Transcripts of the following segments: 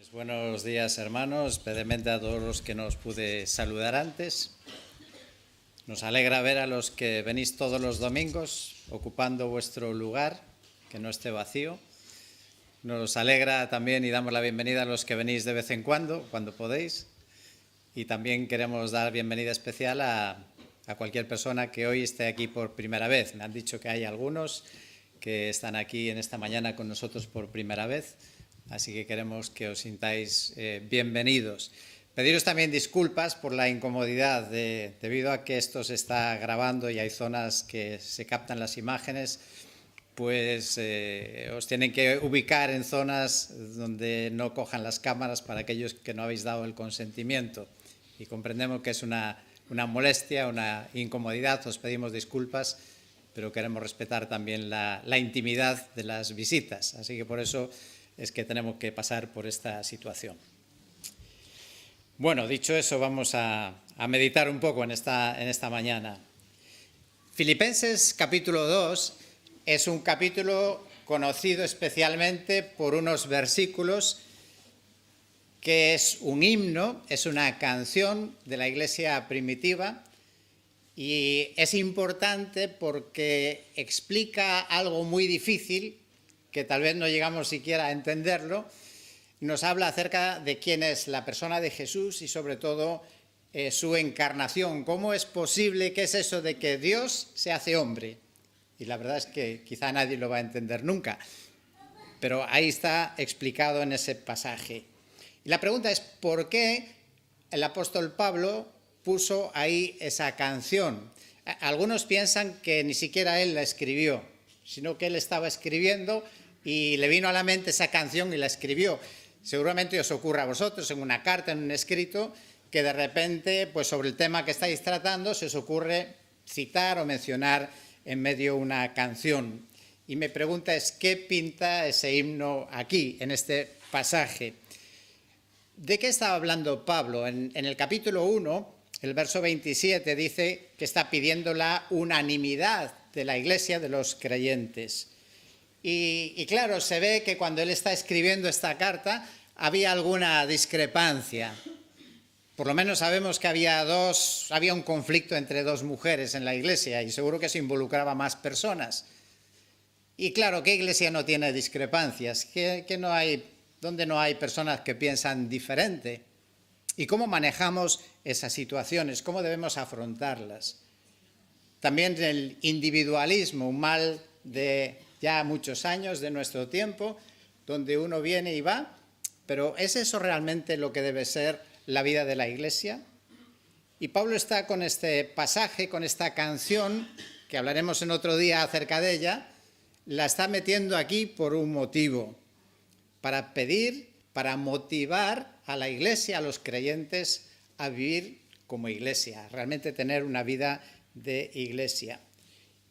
Pues buenos días, hermanos, especialmente a todos los que nos pude saludar antes. Nos alegra ver a los que venís todos los domingos ocupando vuestro lugar, que no esté vacío. Nos alegra también y damos la bienvenida a los que venís de vez en cuando podéis. Y también queremos dar bienvenida especial a cualquier persona que hoy esté aquí por primera vez. Me han dicho que hay algunos que están aquí en esta mañana con nosotros por primera vez. Así que queremos que os sintáis bienvenidos. Pediros también disculpas por la incomodidad debido a que esto se está grabando y hay zonas que se captan las imágenes, pues os tienen que ubicar en zonas donde no cojan las cámaras para aquellos que no habéis dado el consentimiento. Y comprendemos que es una molestia, una incomodidad, os pedimos disculpas, pero queremos respetar también la intimidad de las visitas. Así que por eso es que tenemos que pasar por esta situación. Bueno, dicho eso, vamos a meditar un poco en esta mañana. Filipenses capítulo 2 es un capítulo conocido especialmente por unos versículos que es un himno, es una canción de la iglesia primitiva y es importante porque explica algo muy difícil que tal vez no llegamos siquiera a entenderlo. Nos habla acerca de quién es la persona de Jesús y sobre todo su encarnación. ¿Cómo es posible? ¿Qué es eso de que Dios se hace hombre? Y la verdad es que quizá nadie lo va a entender nunca, pero ahí está explicado en ese pasaje. Y la pregunta es, ¿por qué el apóstol Pablo puso ahí esa canción? Algunos piensan que ni siquiera él la escribió, sino que él estaba escribiendo y le vino a la mente esa canción y la escribió. Seguramente os ocurre a vosotros en una carta, en un escrito, que de repente, pues sobre el tema que estáis tratando, se os ocurre citar o mencionar en medio una canción. Y mi pregunta es, ¿qué pinta ese himno aquí, en este pasaje? ¿De qué estaba hablando Pablo? En el capítulo 1, el verso 27, dice que está pidiendo la unanimidad de la iglesia, de los creyentes. Y claro, se ve que cuando él está escribiendo esta carta había alguna discrepancia. Por lo menos sabemos que había un conflicto entre dos mujeres en la iglesia y seguro que se involucraba más personas. Y claro, ¿qué iglesia no tiene discrepancias? ¿Dónde no hay personas que piensan diferente? ¿Y cómo manejamos esas situaciones? ¿Cómo debemos afrontarlas? También el individualismo, un mal de ya muchos años de nuestro tiempo, donde uno viene y va, pero ¿es eso realmente lo que debe ser la vida de la iglesia? Y Pablo está con este pasaje, con esta canción, que hablaremos en otro día acerca de ella, la está metiendo aquí por un motivo, para pedir, para motivar a la iglesia, a los creyentes, a vivir como iglesia, realmente tener una vida de iglesia.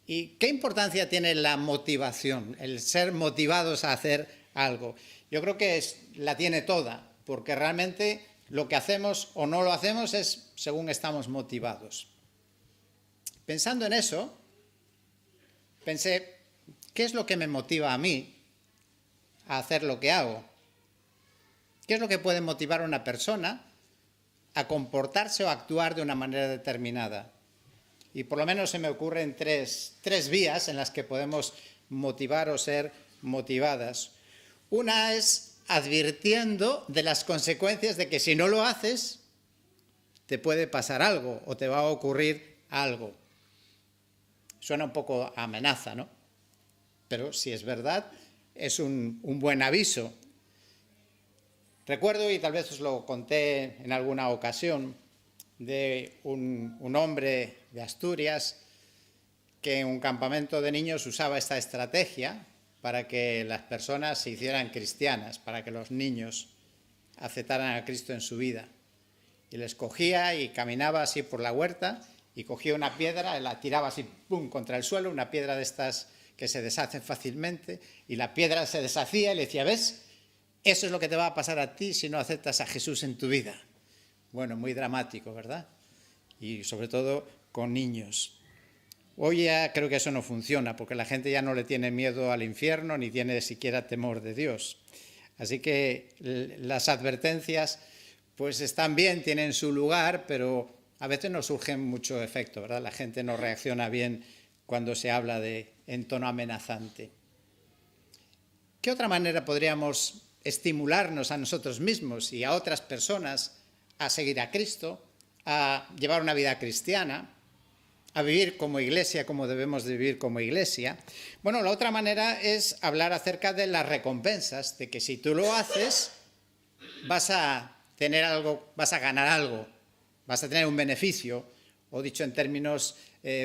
¿Y qué importancia tiene la motivación, el ser motivados a hacer algo? Yo creo que la tiene toda, porque realmente lo que hacemos o no lo hacemos es según estamos motivados. Pensando en eso, pensé, ¿qué es lo que me motiva a mí a hacer lo que hago? ¿Qué es lo que puede motivar a una persona a comportarse o actuar de una manera determinada? Y por lo menos se me ocurren tres vías en las que podemos motivar o ser motivadas. Una es advirtiendo de las consecuencias de que si no lo haces, te puede pasar algo o te va a ocurrir algo. Suena un poco a amenaza, ¿no? Pero si es verdad, es un buen aviso. Recuerdo, y tal vez os lo conté en alguna ocasión, de un hombre de Asturias que en un campamento de niños usaba esta estrategia para que las personas se hicieran cristianas, para que los niños aceptaran a Cristo en su vida. Y les cogía y caminaba así por la huerta y cogía una piedra, la tiraba así, ¡pum!, contra el suelo, una piedra de estas que se deshacen fácilmente, y la piedra se deshacía y le decía, ¿ves? Eso es lo que te va a pasar a ti si no aceptas a Jesús en tu vida. Bueno, muy dramático, ¿verdad? Y sobre todo con niños. Hoy ya creo que eso no funciona, porque la gente ya no le tiene miedo al infierno ni tiene siquiera temor de Dios. Así que las advertencias pues están bien, tienen su lugar, pero a veces no surgen mucho efecto, ¿verdad? La gente no reacciona bien cuando se habla en tono amenazante. ¿Qué otra manera podríamos estimularnos a nosotros mismos y a otras personas a seguir a Cristo, a llevar una vida cristiana, a vivir como iglesia, como debemos de vivir como iglesia? Bueno, la otra manera es hablar acerca de las recompensas, de que si tú lo haces, vas a tener algo, vas a ganar algo, vas a tener un beneficio, o dicho en términos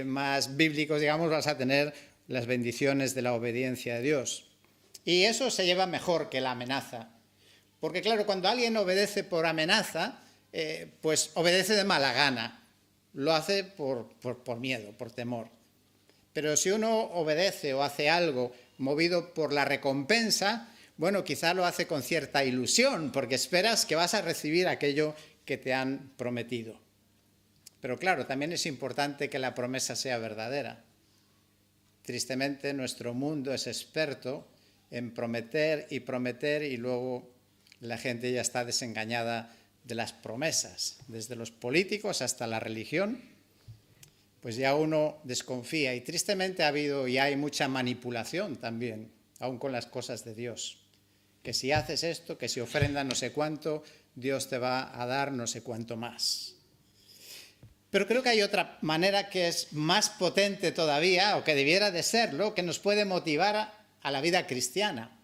más bíblicos, digamos, vas a tener las bendiciones de la obediencia a Dios. Y eso se lleva mejor que la amenaza. Porque claro, cuando alguien obedece por amenaza, pues obedece de mala gana. Lo hace por miedo, por temor. Pero si uno obedece o hace algo movido por la recompensa, bueno, quizá lo hace con cierta ilusión, porque esperas que vas a recibir aquello que te han prometido. Pero claro, también es importante que la promesa sea verdadera. Tristemente, nuestro mundo es experto en prometer y luego la gente ya está desengañada de las promesas. Desde los políticos hasta la religión, pues ya uno desconfía. Y tristemente ha habido y hay mucha manipulación también, aún con las cosas de Dios. Que si haces esto, que si ofrenda no sé cuánto, Dios te va a dar no sé cuánto más. Pero creo que hay otra manera que es más potente todavía, o que debiera de serlo, que nos puede motivar a la vida cristiana.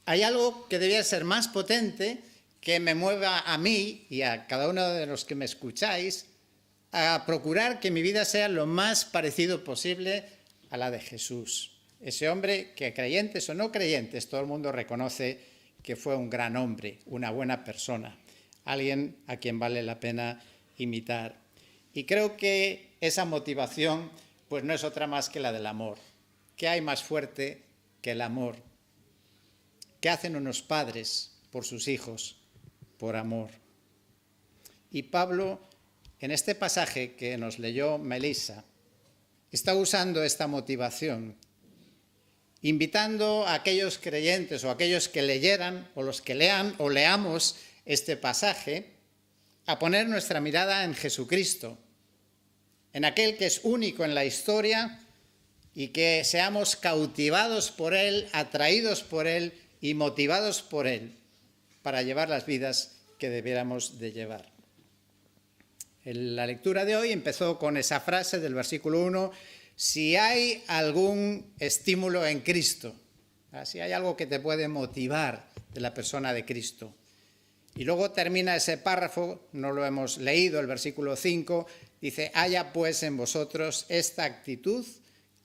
Hay algo que debería ser más potente que me mueva a mí y a cada uno de los que me escucháis a procurar que mi vida sea lo más parecido posible a la de Jesús. Ese hombre que, creyentes o no creyentes, todo el mundo reconoce que fue un gran hombre, una buena persona, alguien a quien vale la pena imitar. Y creo que esa motivación pues no es otra más que la del amor. ¿Qué hay más fuerte que el amor? ¿Qué hacen unos padres por sus hijos? Por amor. Y Pablo, en este pasaje que nos leyó Melissa, está usando esta motivación, invitando a aquellos creyentes o a aquellos que leyeran o los que lean o leamos este pasaje a poner nuestra mirada en Jesucristo, en aquel que es único en la historia, y que seamos cautivados por Él, atraídos por Él y motivados por Él para llevar las vidas que debiéramos de llevar. La lectura de hoy empezó con esa frase del versículo 1, si hay algún estímulo en Cristo, si hay algo que te puede motivar de la persona de Cristo. Y luego termina ese párrafo, no lo hemos leído, el versículo 5, dice, haya pues en vosotros esta actitud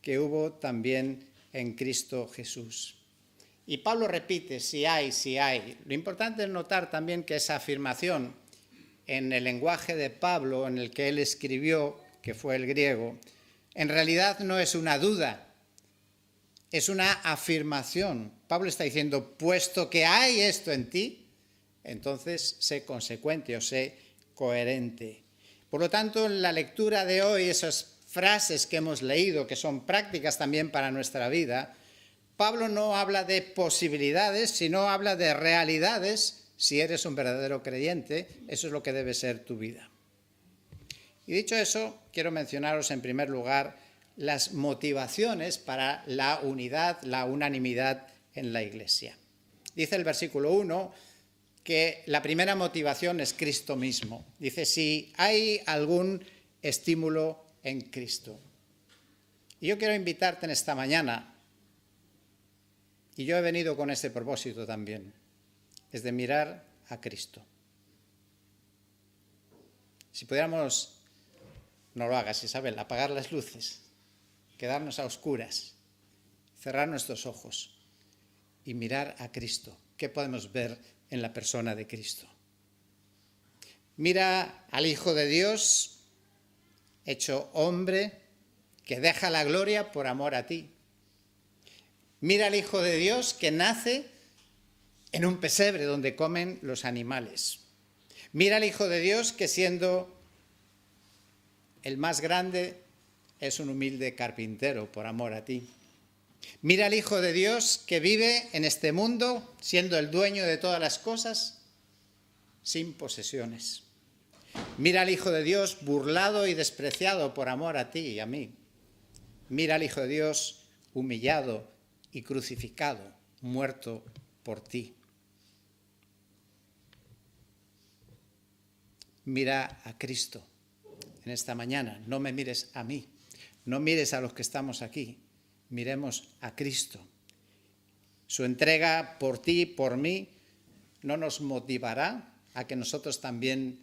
que hubo también en Cristo Jesús. Y Pablo repite, si hay, si hay. Lo importante es notar también que esa afirmación en el lenguaje de Pablo, en el que él escribió, que fue el griego, en realidad no es una duda, es una afirmación. Pablo está diciendo, puesto que hay esto en ti, entonces sé consecuente o sé coherente. Por lo tanto, en la lectura de hoy, esas frases que hemos leído, que son prácticas también para nuestra vida, Pablo no habla de posibilidades, sino habla de realidades. Si eres un verdadero creyente, eso es lo que debe ser tu vida. Y dicho eso, quiero mencionaros en primer lugar las motivaciones para la unidad, la unanimidad en la Iglesia. Dice el versículo 1 que la primera motivación es Cristo mismo. Dice, si hay algún estímulo en Cristo. Y yo quiero invitarte en esta mañana, y yo he venido con este propósito también, es de mirar a Cristo. Si pudiéramos, no lo hagas Isabel, apagar las luces, quedarnos a oscuras, cerrar nuestros ojos y mirar a Cristo. ¿Qué podemos ver en la persona de Cristo? Mira al Hijo de Dios, hecho hombre, que deja la gloria por amor a ti. Mira al Hijo de Dios que nace en un pesebre donde comen los animales. Mira al Hijo de Dios que siendo el más grande es un humilde carpintero por amor a ti. Mira al Hijo de Dios que vive en este mundo, siendo el dueño de todas las cosas, sin posesiones. Mira al Hijo de Dios burlado y despreciado por amor a ti y a mí. Mira al Hijo de Dios humillado y crucificado, muerto por ti. Mira a Cristo en esta mañana. No me mires a mí, no mires a los que estamos aquí. Miremos a Cristo. Su entrega por ti, por mí, ¿no nos motivará a que nosotros también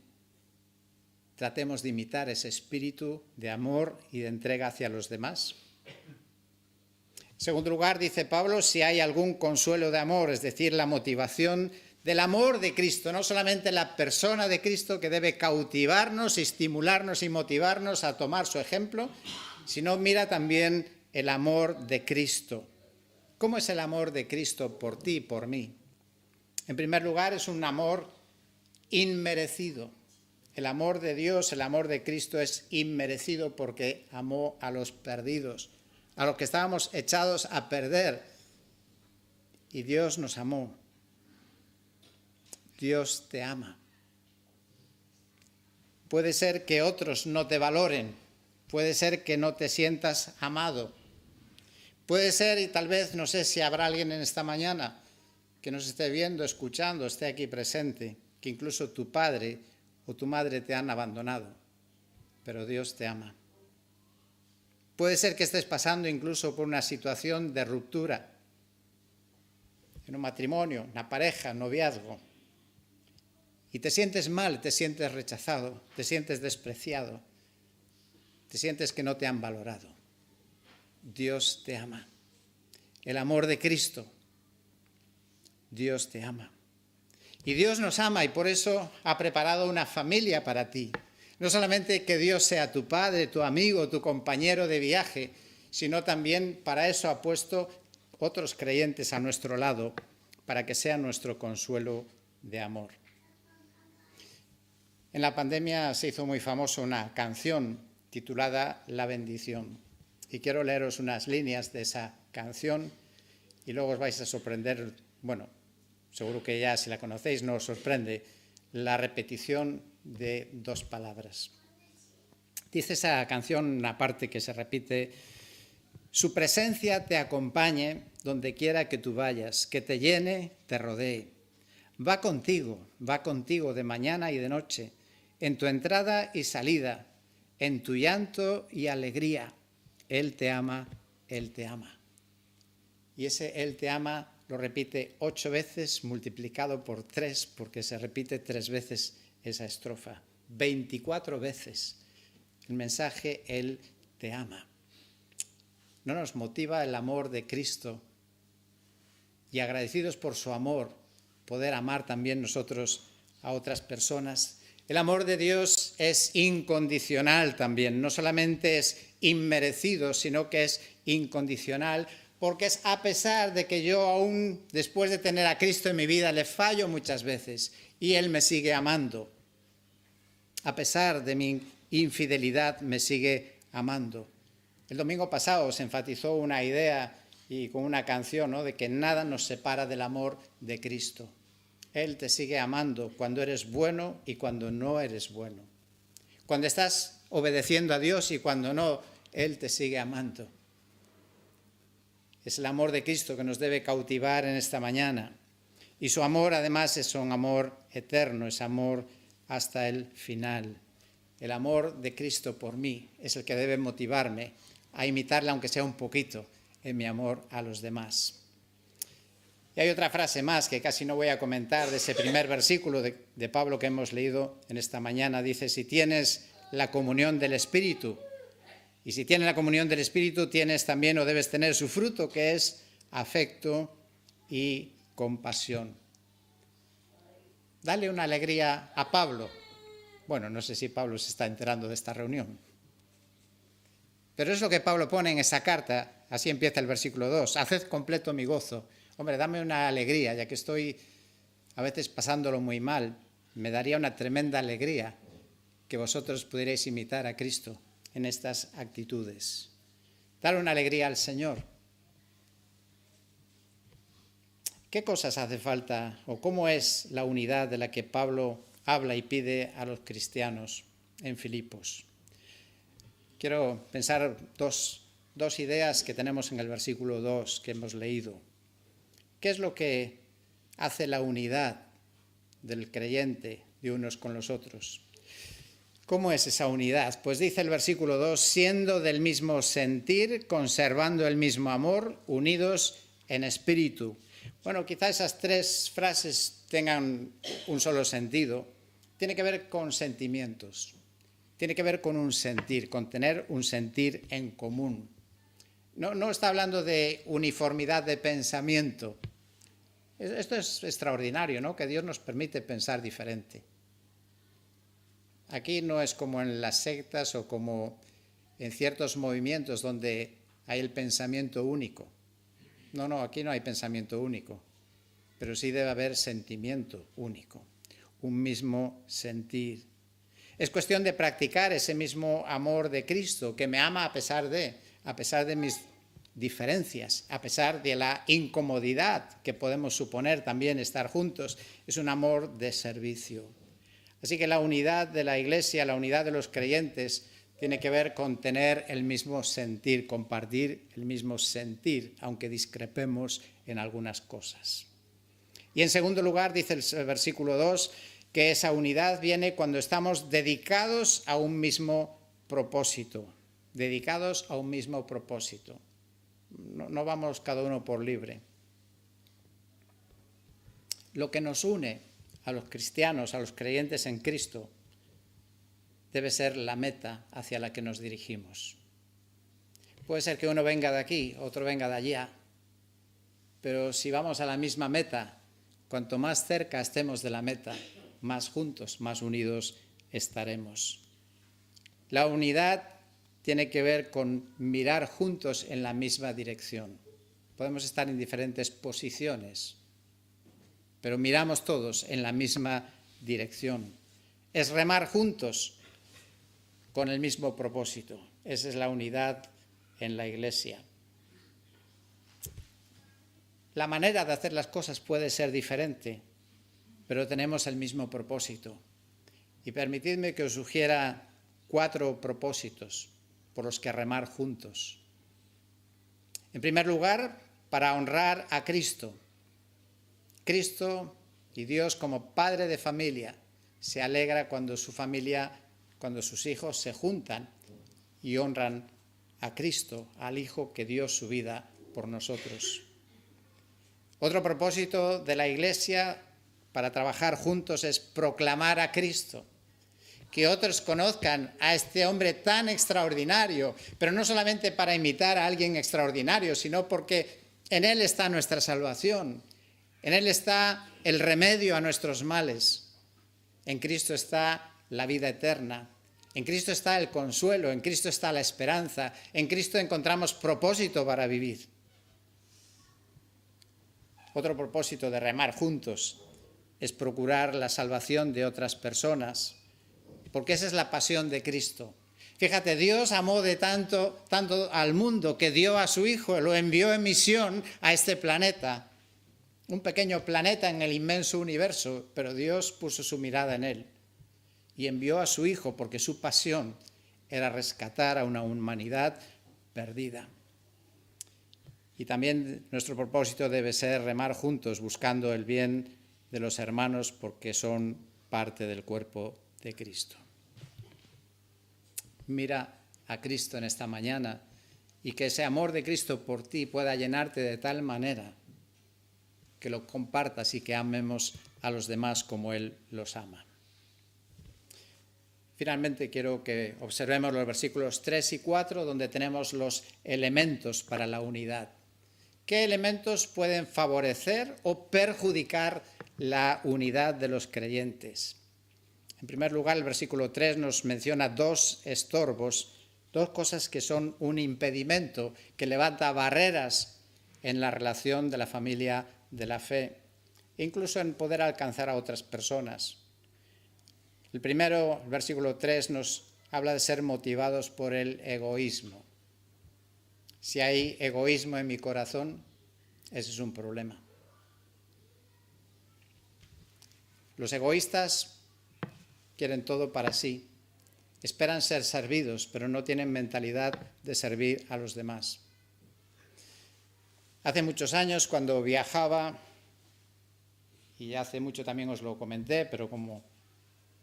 tratemos de imitar ese espíritu de amor y de entrega hacia los demás? En segundo lugar, dice Pablo, si hay algún consuelo de amor, es decir, la motivación del amor de Cristo, no solamente la persona de Cristo que debe cautivarnos, estimularnos y motivarnos a tomar su ejemplo, sino mira también el amor de Cristo. ¿Cómo es el amor de Cristo por ti y por mí? En primer lugar, es un amor inmerecido. El amor de Dios, el amor de Cristo es inmerecido porque amó a los perdidos, a los que estábamos echados a perder. Y Dios nos amó. Dios te ama. Puede ser que otros no te valoren, puede ser que no te sientas amado. Puede ser, y tal vez, no sé si habrá alguien en esta mañana que nos esté viendo, escuchando, esté aquí presente, que incluso tu padre o tu madre te han abandonado, pero Dios te ama. Puede ser que estés pasando incluso por una situación de ruptura, en un matrimonio, una pareja, noviazgo, y te sientes mal, te sientes rechazado, te sientes despreciado, te sientes que no te han valorado. Dios te ama. El amor de Cristo. Dios te ama. Y Dios nos ama y por eso ha preparado una familia para ti. No solamente que Dios sea tu padre, tu amigo, tu compañero de viaje, sino también para eso ha puesto otros creyentes a nuestro lado, para que sea nuestro consuelo de amor. En la pandemia se hizo muy famosa una canción titulada La bendición. Y quiero leeros unas líneas de esa canción y luego os vais a sorprender, bueno, seguro que ya si la conocéis no os sorprende, la repetición de dos palabras. Dice esa canción una parte que se repite: su presencia te acompañe donde quiera que tú vayas, que te llene, te rodee. Va contigo de mañana y de noche, en tu entrada y salida, en tu llanto y alegría. Él te ama, Él te ama. Y ese Él te ama lo repite 8 veces multiplicado por 3, porque se repite 3 veces esa estrofa. 24 veces el mensaje Él te ama. ¿No nos motiva el amor de Cristo? Y agradecidos por su amor, poder amar también nosotros a otras personas. El amor de Dios es incondicional también, no solamente es inmerecido, sino que es incondicional, porque es a pesar de que yo aún después de tener a Cristo en mi vida le fallo muchas veces y Él me sigue amando. A pesar de mi infidelidad me sigue amando. El domingo pasado se enfatizó una idea y con una canción, ¿no?, de que nada nos separa del amor de Cristo. Él te sigue amando cuando eres bueno y cuando no eres bueno. Cuando estás obedeciendo a Dios y cuando no, Él te sigue amando. Es el amor de Cristo que nos debe cautivar en esta mañana. Y su amor, además, es un amor eterno, es amor hasta el final. El amor de Cristo por mí es el que debe motivarme a imitarle, aunque sea un poquito, en mi amor a los demás. Y hay otra frase más que casi no voy a comentar de ese primer versículo de Pablo que hemos leído en esta mañana. Dice, si tienes la comunión del Espíritu, y si tienes la comunión del Espíritu, tienes también o debes tener su fruto, que es afecto y compasión. Dale una alegría a Pablo. Bueno, no sé si Pablo se está enterando de esta reunión. Pero es lo que Pablo pone en esa carta, así empieza el versículo 2. Haced completo mi gozo. Hombre, dame una alegría, ya que estoy a veces pasándolo muy mal. Me daría una tremenda alegría que vosotros pudierais imitar a Cristo en estas actitudes. Dale una alegría al Señor. ¿Qué cosas hace falta o cómo es la unidad de la que Pablo habla y pide a los cristianos en Filipos? Quiero pensar dos ideas que tenemos en el versículo 2 que hemos leído. ¿Qué es lo que hace la unidad del creyente de unos con los otros? ¿Cómo es esa unidad? Pues dice el versículo 2, siendo del mismo sentir, conservando el mismo amor, unidos en espíritu. Bueno, quizá esas tres frases tengan un solo sentido. Tiene que ver con sentimientos. Tiene que ver con un sentir, con tener un sentir en común. No está hablando de uniformidad de pensamiento. Esto es extraordinario, ¿no? Que Dios nos permite pensar diferente. Aquí no es como en las sectas o como en ciertos movimientos donde hay el pensamiento único. No, aquí no hay pensamiento único, pero sí debe haber sentimiento único, un mismo sentir. Es cuestión de practicar ese mismo amor de Cristo, que me ama a pesar de mis diferencias, a pesar de la incomodidad que podemos suponer también estar juntos. Es un amor de servicio. Así que la unidad de la Iglesia, la unidad de los creyentes, tiene que ver con tener el mismo sentir, compartir el mismo sentir, aunque discrepemos en algunas cosas. Y en segundo lugar, dice el versículo 2, que esa unidad viene cuando estamos dedicados a un mismo propósito. Dedicados a un mismo propósito. No vamos cada uno por libre. Lo que nos une a los cristianos, a los creyentes en Cristo, debe ser la meta hacia la que nos dirigimos. Puede ser que uno venga de aquí, otro venga de allá, pero si vamos a la misma meta, cuanto más cerca estemos de la meta, más juntos, más unidos estaremos. La unidad tiene que ver con mirar juntos en la misma dirección. Podemos estar en diferentes posiciones, pero miramos todos en la misma dirección. Es remar juntos con el mismo propósito. Esa es la unidad en la Iglesia. La manera de hacer las cosas puede ser diferente, pero tenemos el mismo propósito. Y permitidme que os sugiera 4 propósitos por los que remar juntos. En primer lugar, para honrar a Cristo. Cristo y Dios, como padre de familia, se alegra cuando su familia, cuando sus hijos se juntan y honran a Cristo, al Hijo que dio su vida por nosotros. Otro propósito de la Iglesia para trabajar juntos es proclamar a Cristo, que otros conozcan a este hombre tan extraordinario, pero no solamente para imitar a alguien extraordinario, sino porque en Él está nuestra salvación, en Él está el remedio a nuestros males, en Cristo está la vida eterna, en Cristo está el consuelo, en Cristo está la esperanza, en Cristo encontramos propósito para vivir. Otro propósito de remar juntos es procurar la salvación de otras personas, porque esa es la pasión de Cristo. Fíjate, Dios amó de tanto al mundo que dio a su Hijo, lo envió en misión a este planeta, un pequeño planeta en el inmenso universo, pero Dios puso su mirada en él y envió a su Hijo porque su pasión era rescatar a una humanidad perdida. Y también nuestro propósito debe ser remar juntos buscando el bien de los hermanos porque son parte del cuerpo de Cristo. Mira a Cristo en esta mañana y que ese amor de Cristo por ti pueda llenarte de tal manera que lo compartas y que amemos a los demás como Él los ama. Finalmente quiero que observemos los versículos 3 y 4 donde tenemos los elementos para la unidad. ¿Qué elementos pueden favorecer o perjudicar la unidad de los creyentes? En primer lugar, el versículo 3 nos menciona 2 estorbos, 2 cosas que son un impedimento, que levanta barreras en la relación de la familia de la fe, incluso en poder alcanzar a otras personas. El primero, el versículo 3, nos habla de ser motivados por el egoísmo. Si hay egoísmo en mi corazón, ese es un problema. Los egoístas quieren todo para sí. Esperan ser servidos, pero no tienen mentalidad de servir a los demás. Hace muchos años, cuando viajaba, y hace mucho también os lo comenté, pero como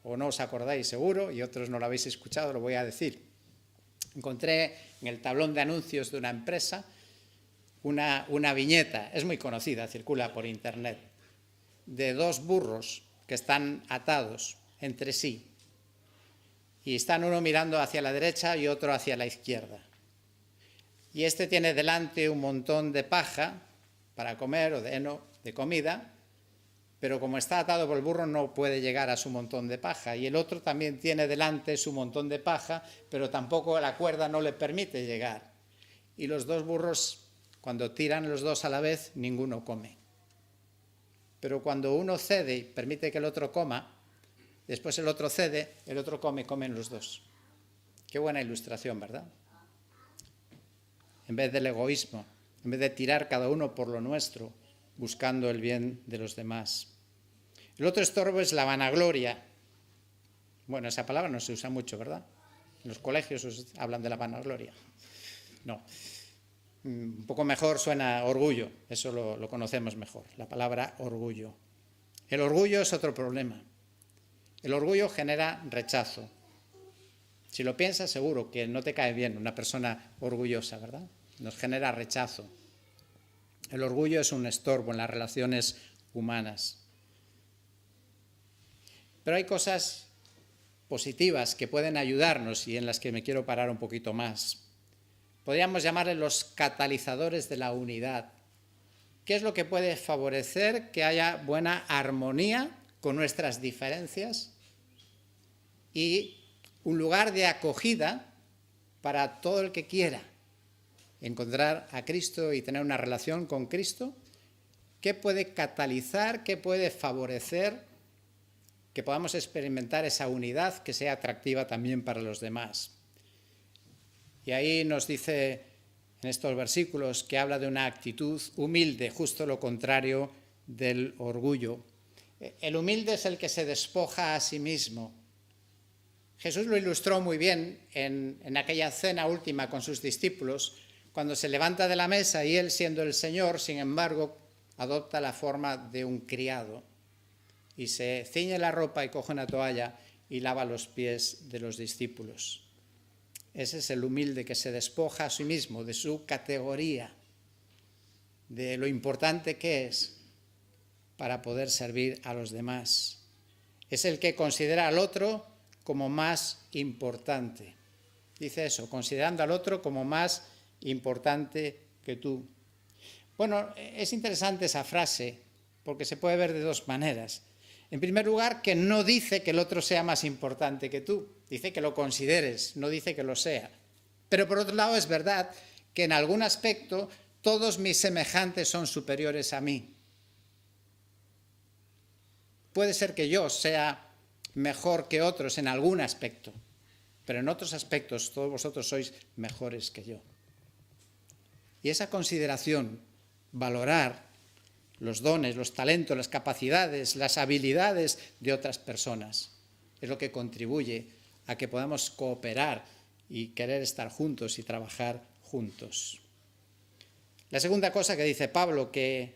o no os acordáis seguro, y otros no lo habéis escuchado, lo voy a decir. Encontré en el tablón de anuncios de una empresa una viñeta, es muy conocida, circula por internet, de dos burros que están atados entre sí. Y están uno mirando hacia la derecha y otro hacia la izquierda. Y este tiene delante un montón de paja para comer o de heno de comida, pero como está atado por el burro no puede llegar a su montón de paja. Y el otro también tiene delante su montón de paja, pero tampoco la cuerda no le permite llegar. Y los dos burros, cuando tiran los dos a la vez, ninguno come. Pero cuando uno cede y permite que el otro coma, después el otro cede, el otro come, comen los dos. Qué buena ilustración, ¿verdad? En vez del egoísmo, en vez de tirar cada uno por lo nuestro, buscando el bien de los demás. El otro estorbo es la vanagloria. Bueno, esa palabra no se usa mucho, ¿verdad? En los colegios hablan de la vanagloria. No. Un poco mejor suena orgullo, eso lo conocemos mejor, la palabra orgullo. El orgullo es otro problema. El orgullo genera rechazo. Si lo piensas, seguro que no te cae bien una persona orgullosa, ¿verdad? Nos genera rechazo. El orgullo es un estorbo en las relaciones humanas. Pero hay cosas positivas que pueden ayudarnos y en las que me quiero parar un poquito más. Podríamos llamarles los catalizadores de la unidad. ¿Qué es lo que puede favorecer que haya buena armonía con nuestras diferencias y un lugar de acogida para todo el que quiera encontrar a Cristo y tener una relación con Cristo? ¿Qué puede catalizar, qué puede favorecer que podamos experimentar esa unidad que sea atractiva también para los demás? Y ahí nos dice en estos versículos que habla de una actitud humilde, justo lo contrario del orgullo. El humilde es el que se despoja a sí mismo. Jesús lo ilustró muy bien en aquella cena última con sus discípulos, cuando se levanta de la mesa y él, siendo el Señor, sin embargo, adopta la forma de un criado y se ciñe la ropa y coge una toalla y lava los pies de los discípulos. Ese es el humilde que se despoja a sí mismo, de su categoría, de lo importante que es para poder servir a los demás. Es el que considera al otro como más importante. Dice eso, considerando al otro como más importante que tú. Bueno, es interesante esa frase porque se puede ver de dos maneras. En primer lugar, que no dice que el otro sea más importante que tú, dice que lo consideres, no dice que lo sea. Pero por otro lado es verdad que en algún aspecto todos mis semejantes son superiores a mí. Puede ser que yo sea mejor que otros en algún aspecto, pero en otros aspectos todos vosotros sois mejores que yo. Y esa consideración, valorar los dones, los talentos, las capacidades, las habilidades de otras personas, es lo que contribuye a que podamos cooperar y querer estar juntos y trabajar juntos. La segunda cosa que dice Pablo, que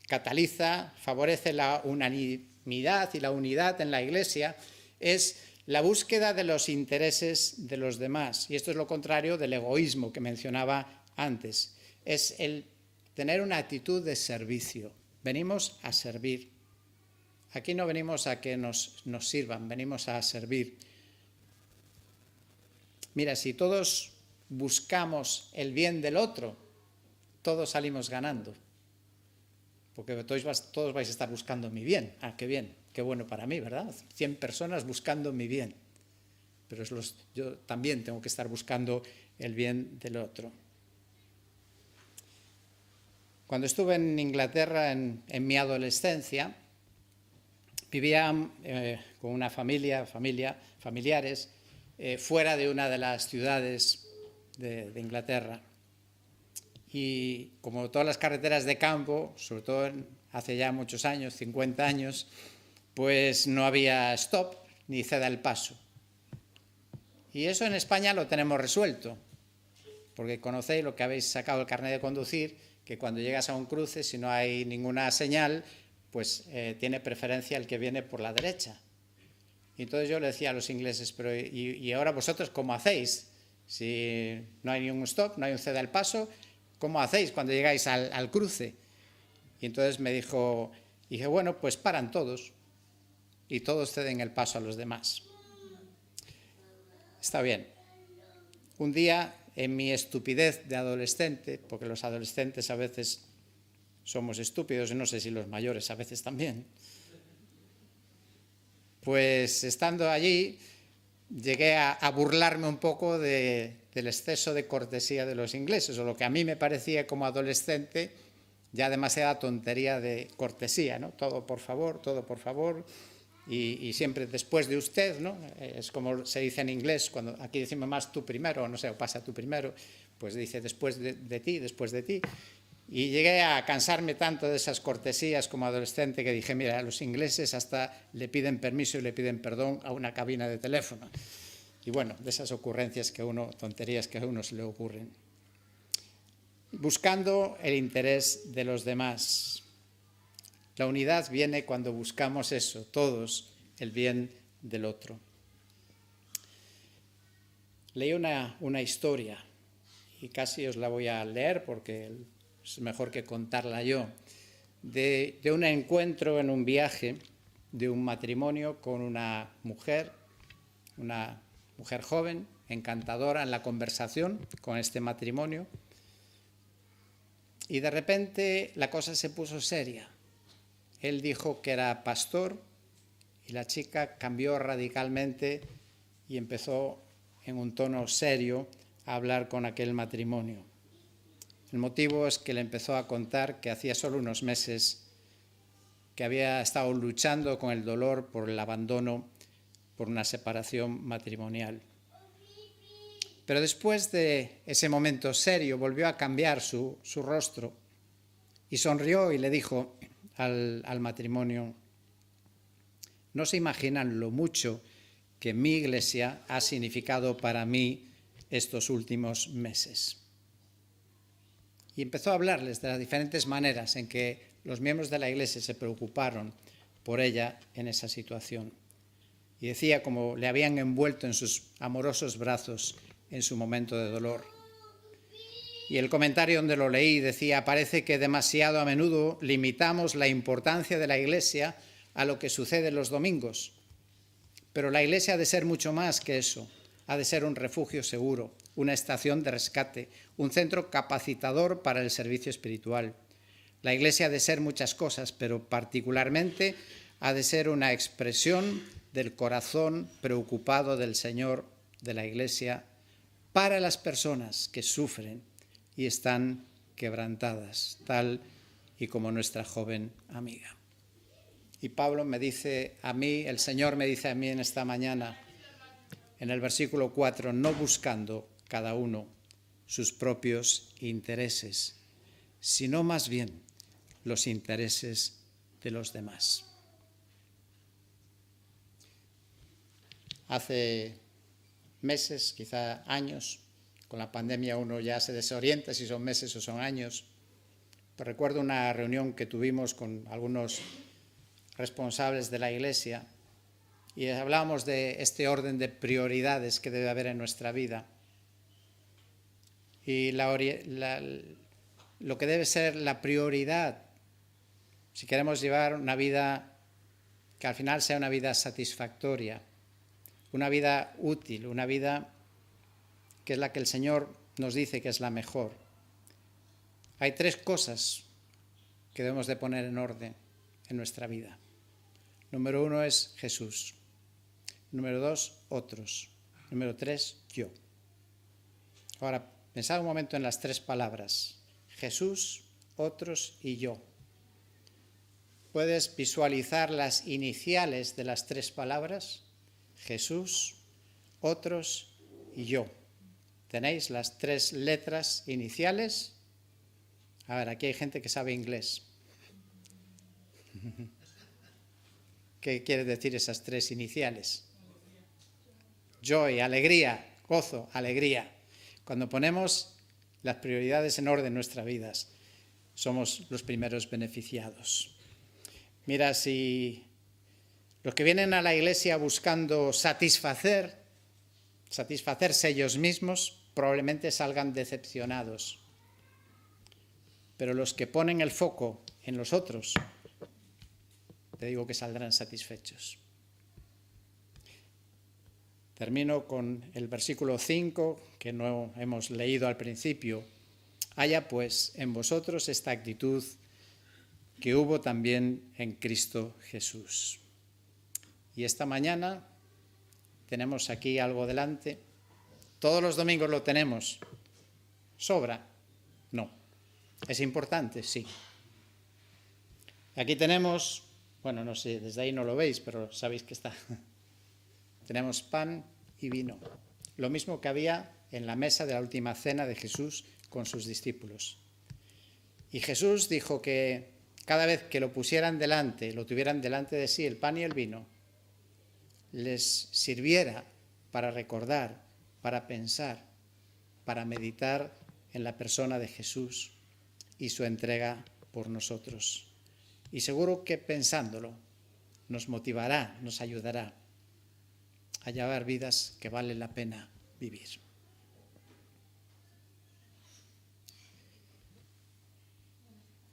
cataliza, favorece la unanimidad y la unidad en la Iglesia, es la búsqueda de los intereses de los demás. Y esto es lo contrario del egoísmo que mencionaba antes. Es el tener una actitud de servicio. Venimos a servir. Aquí no venimos a que nos sirvan, venimos a servir. Mira, si todos buscamos el bien del otro, todos salimos ganando. Porque todos vais a estar buscando mi bien. Ah, qué bien, qué bueno para mí, ¿verdad? 100 personas buscando mi bien. Pero yo también tengo que estar buscando el bien del otro. Cuando estuve en Inglaterra en mi adolescencia, vivía con una familiares, fuera de una de las ciudades de Inglaterra. Y como todas las carreteras de campo, sobre todo hace ya muchos años, 50 años, pues no había stop ni ceda el paso. Y eso en España lo tenemos resuelto, porque conocéis lo que habéis sacado el carnet de conducir, que cuando llegas a un cruce, si no hay ninguna señal, pues tiene preferencia el que viene por la derecha. Y entonces yo le decía a los ingleses, pero ¿y ahora vosotros cómo hacéis? Si no hay ningún stop, no hay un ceda el paso, ¿cómo hacéis cuando llegáis al cruce? Y entonces me dijo, dije, bueno, pues paran todos y todos ceden el paso a los demás. Está bien. Un día, en mi estupidez de adolescente, porque los adolescentes a veces somos estúpidos, y no sé si los mayores a veces también, pues estando allí llegué a burlarme un poco del exceso de cortesía de los ingleses, o lo que a mí me parecía como adolescente ya demasiada tontería de cortesía, ¿no? Todo por favor, y siempre después de usted, ¿no? Es como se dice en inglés, cuando aquí decimos más tú primero, no sé, o pasa tú primero, pues dice después de ti, después de ti. Y llegué a cansarme tanto de esas cortesías como adolescente que dije, mira, los ingleses hasta le piden permiso y le piden perdón a una cabina de teléfono. Y bueno, de esas ocurrencias tonterías que a uno se le ocurren. Buscando el interés de los demás. La unidad viene cuando buscamos eso, todos, el bien del otro. Leí una historia, y casi os la voy a leer porque es mejor que contarla yo, de un encuentro en un viaje de un matrimonio con una mujer joven, encantadora en la conversación con este matrimonio, y de repente la cosa se puso seria. Él dijo que era pastor y la chica cambió radicalmente y empezó en un tono serio a hablar con aquel matrimonio. El motivo es que le empezó a contar que hacía solo unos meses que había estado luchando con el dolor por el abandono, por una separación matrimonial. Pero después de ese momento serio volvió a cambiar su rostro y sonrió y le dijo al matrimonio, no se imaginan lo mucho que mi iglesia ha significado para mí estos últimos meses. Y empezó a hablarles de las diferentes maneras en que los miembros de la iglesia se preocuparon por ella en esa situación. Y decía cómo le habían envuelto en sus amorosos brazos en su momento de dolor. Y el comentario donde lo leí decía, parece que demasiado a menudo limitamos la importancia de la iglesia a lo que sucede los domingos. Pero la iglesia ha de ser mucho más que eso. Ha de ser un refugio seguro, una estación de rescate, un centro capacitador para el servicio espiritual. La iglesia ha de ser muchas cosas, pero particularmente ha de ser una expresión del corazón preocupado del Señor de la iglesia para las personas que sufren y están quebrantadas, tal y como nuestra joven amiga. Y Pablo me dice a mí, el Señor me dice a mí en esta mañana, en el versículo 4, no buscando cada uno sus propios intereses, sino más bien los intereses de los demás. Hace meses, quizá años, con la pandemia uno ya se desorienta si son meses o son años, pero recuerdo una reunión que tuvimos con algunos responsables de la Iglesia y hablábamos de este orden de prioridades que debe haber en nuestra vida. Y lo que debe ser la prioridad, si queremos llevar una vida que al final sea una vida satisfactoria, una vida útil, una vida que es la que el Señor nos dice que es la mejor. Hay 3 cosas que debemos de poner en orden en nuestra vida. Número 1 es Jesús. Número 2, otros. Número 3, yo. Ahora, pensad un momento en las 3 palabras. Jesús, otros y yo. ¿Puedes visualizar las iniciales de las 3 palabras? Jesús, otros y yo. ¿Tenéis las 3 letras iniciales? A ver, aquí hay gente que sabe inglés. qué quiere decir esas tres iniciales. Joy, alegría, gozo, alegría. Cuando ponemos las prioridades en orden en nuestras vidas, somos los primeros beneficiados. Mira, si los que vienen a la iglesia buscando satisfacerse ellos mismos, probablemente salgan decepcionados. Pero los que ponen el foco en los otros, te digo que saldrán satisfechos. Termino con el versículo 5, que no hemos leído al principio. Haya pues en vosotros esta actitud que hubo también en Cristo Jesús. Y esta mañana tenemos aquí algo delante. Todos los domingos lo tenemos. ¿Sobra? No. ¿Es importante? Sí. Aquí tenemos, bueno, no sé, desde ahí no lo veis, pero sabéis que está. Tenemos pan y vino. Lo mismo que había en la mesa de la última cena de Jesús con sus discípulos. Y Jesús dijo que cada vez que lo pusieran delante, lo tuvieran delante de sí, el pan y el vino, les sirviera para recordar, para pensar, para meditar en la persona de Jesús y su entrega por nosotros. Y seguro que pensándolo nos motivará, nos ayudará a llevar vidas que vale la pena vivir.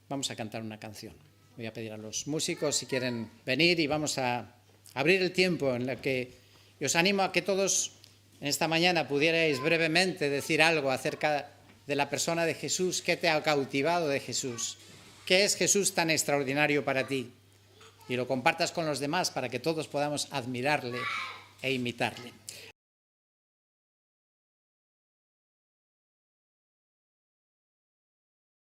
Vamos a cantar una canción. Voy a pedir a los músicos si quieren venir y vamos a abrir el tiempo en el que os animo a que todos en esta mañana pudierais brevemente decir algo acerca de la persona de Jesús. ¿Qué te ha cautivado de Jesús? ¿Qué es Jesús tan extraordinario para ti? Y lo compartas con los demás para que todos podamos admirarle e imitarle.